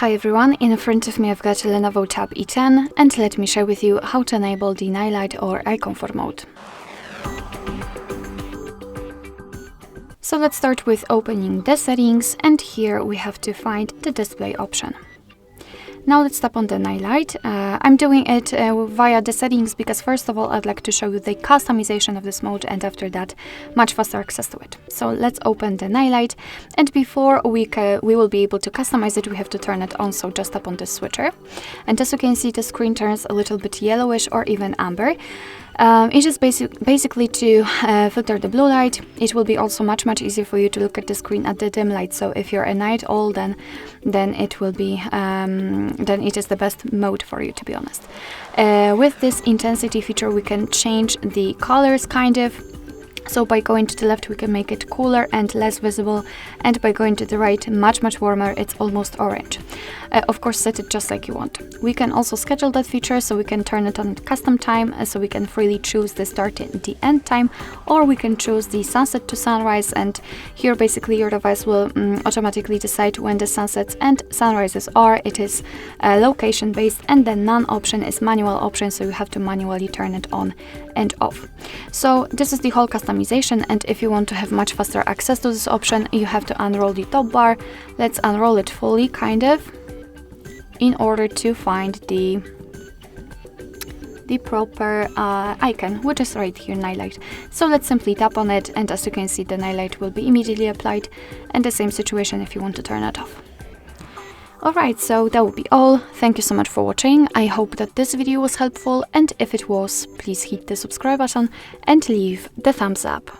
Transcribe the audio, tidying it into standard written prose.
Hi everyone, in front of me I've got LENOVO Tab E10 and let me share with you how to enable the night light or eye comfort mode. So let's start with opening the settings, and here we have to find the display option. Now let's tap on the night light. I'm doing it via the settings because first of all I'd like to show you the customization of this mode, and after that much faster access to it. So let's open the night light, and before we will be able to customize it, we have to turn it on. So just tap on the switcher, and as you can see the screen turns a little bit yellowish or even amber. It is basically to filter the blue light. It will be also much easier for you to look at the screen at the dim light. So if you're a night owl, then it will be then it is the best mode for you, to be honest. With this intensity feature, we can change the colors kind of. So by going to the left, we can make it cooler and less visible, and by going to the right, much warmer. It's almost orange. Of course, set it just like you want. We can also schedule that feature, so we can turn it on custom time, so we can freely choose the start and the end time, or we can choose the sunset to sunrise, and here basically your device will automatically decide when the sunsets and sunrises are. It is location based, and the none option is manual option, so you have to manually turn it on and off. So this is the whole customization, and if you want to have much faster access to this option, you have to unroll the top bar. Let's unroll it fully, kind of, in order to find the proper icon, which is right here, night light. So let's simply tap on it, and as you can see, the night light will be immediately applied, and the same situation if you want to turn it off. Alright, so that will be all. Thank you so much for watching. I hope that this video was helpful, and if it was, please hit the subscribe button and leave the thumbs up.